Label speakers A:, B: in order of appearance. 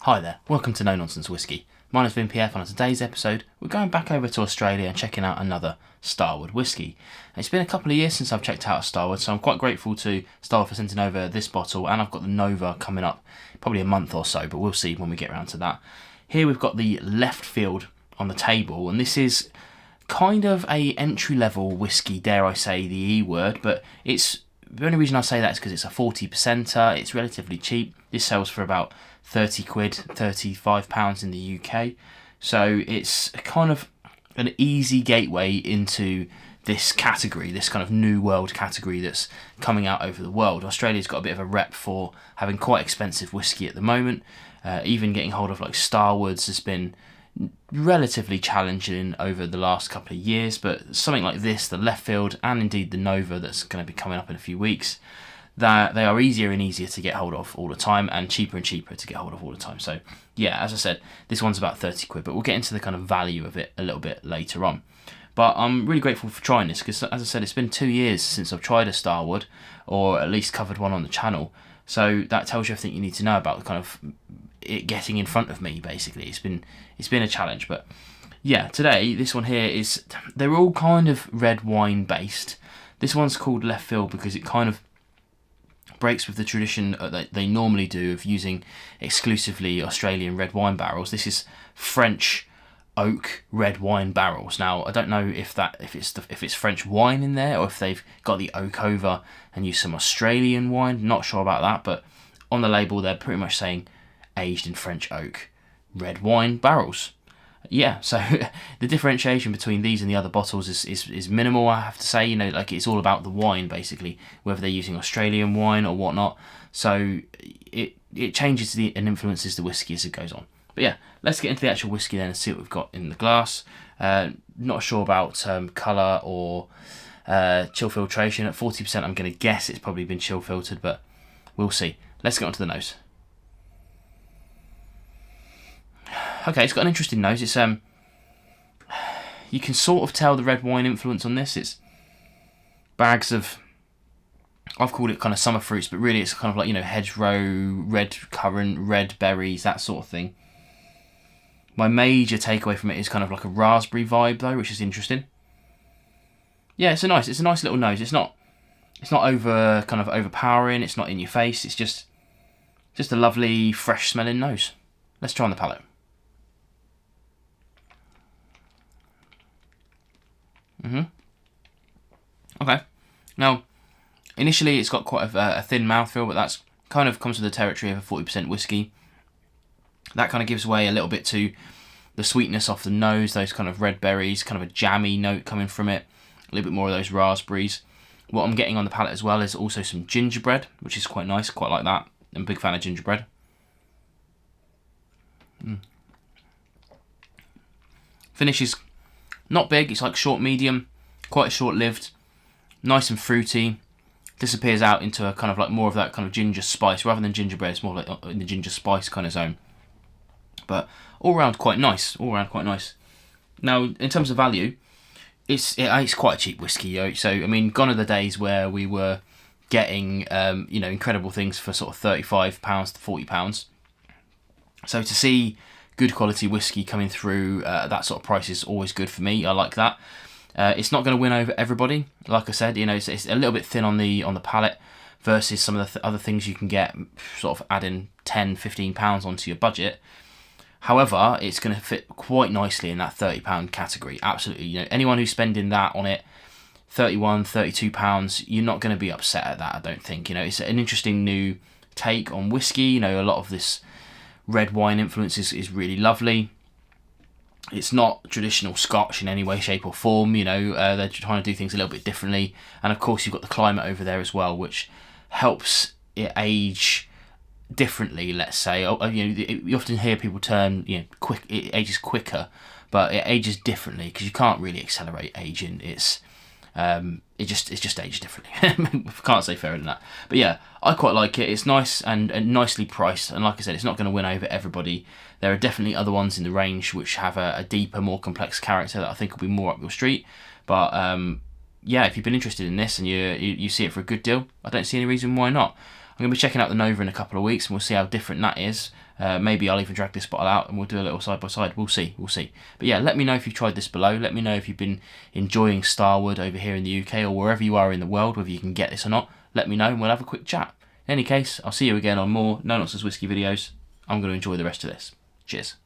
A: Hi there, welcome to No Nonsense Whisky. My name's Vin PF, and on today's episode we're going back over to Australia and checking out another Starward Whisky. It's been a couple of years since I've checked out a Starward, so I'm quite grateful to Starward for sending over this bottle, and I've got the Nova coming up probably a month or so, but we'll see when we get around to that. Here we've got the Left-Field on the table, and this is kind of a entry-level whisky, dare I say the E word, but it's the only reason I say that is because it's a 40%er, it's relatively cheap. This sells for about 30 quid, £35 in the UK. So it's kind of an easy gateway into this category, this kind of new world category that's coming out over the world. Australia's got a bit of a rep for having quite expensive whisky at the moment. Even getting hold of like Starwards has been relatively challenging over the last couple of years, but something like this, the Left-Field and indeed the Nova that's going to be coming up in a few weeks, that they are easier and easier to get hold of all the time and cheaper to get hold of all the time. So yeah, as I said, this one's about 30 quid, but we'll get into the kind of value of it a little bit later on. But I'm really grateful for trying this because, as I said, it's been 2 years since I've tried a Starward, or at least covered one on the channel. So that tells you everything you need to know about kind of it getting in front of me. Basically, it's been a challenge. But yeah, today this one here is, they're all kind of red wine based. This one's called Left-Field because it kind of breaks with the tradition that they normally do of using exclusively Australian red wine barrels. This is French oak red wine barrels. Now I don't know if it's French wine in there or if they've got the oak over and used some Australian wine. Not sure about that, but on the label they're pretty much saying aged in French oak red wine barrels. Yeah, so the differentiation between these and the other bottles is minimal, I have to say. You know, like, it's all about the wine basically, whether they're using Australian wine or whatnot. So it changes and influences the whisky as it goes on. But yeah, let's get into the actual whisky then and see what we've got in the glass. Not sure about colour or chill filtration. At 40%, I'm going to guess it's probably been chill filtered, but we'll see. Let's get on to the nose. Okay, it's got an interesting nose. It's you can sort of tell the red wine influence on this. It's bags of, I've called it kind of summer fruits, but really it's kind of like, you know, hedgerow, red currant, red berries, that sort of thing. My major takeaway from it is kind of like a raspberry vibe though, which is interesting. Yeah, it's a nice little nose. It's not overpowering. It's not in your face. It's just a lovely, fresh smelling nose. Let's try on the palate. Okay. Now, initially it's got quite a thin mouthfeel, but that's kind of comes with the territory of a 40% whiskey. That kind of gives way a little bit to the sweetness off the nose, those kind of red berries, kind of a jammy note coming from it, a little bit more of those raspberries. What I'm getting on the palate as well is also some gingerbread, which is quite nice, quite like that. I'm a big fan of gingerbread. Finish is not big, it's like short medium, quite short-lived, nice and fruity. Disappears out into a kind of like more of that kind of ginger spice rather than gingerbread. It's more like in the ginger spice kind of zone. But all round quite nice. Now, in terms of value, it's quite a cheap whiskey. So I mean, gone are the days where we were getting incredible things for sort of £35 to £40. So to see good quality whiskey coming through that sort of price is always good for me. I like that. It's not going to win over everybody. Like I said, you know, it's a little bit thin on the palate versus some of the other things you can get, sort of adding £10, £15 onto your budget. However, it's going to fit quite nicely in that £30 category. Absolutely. You know, anyone who's spending that on it, £31, £32, you're not going to be upset at that, I don't think. You know, it's an interesting new take on whiskey. You know, a lot of this red wine influence is really lovely. It's not traditional Scotch in any way, shape or form. You know, they're trying to do things a little bit differently. And of course, you've got the climate over there as well, which helps it age differently, let's say. You often hear people term, it ages quicker, but it ages differently because you can't really accelerate aging. It's just aged differently. Can't say fairer than that. But yeah, I quite like it. It's nice and nicely priced, and like I said, it's not going to win over everybody. There are definitely other ones in the range which have a deeper, more complex character that I think will be more up your street. But yeah, if you've been interested in this and you see it for a good deal, I don't see any reason why not. I'm going to be checking out the Nova in a couple of weeks, and we'll see how different that is. Maybe I'll even drag this bottle out and we'll do a little side by side. We'll see. But yeah, let me know if you've tried this below. Let me know if you've been enjoying Starward over here in the UK or wherever you are in the world, whether you can get this or not. Let me know and we'll have a quick chat. In any case, I'll see you again on more No Nonsense Whiskey videos. I'm going to enjoy the rest of this. Cheers.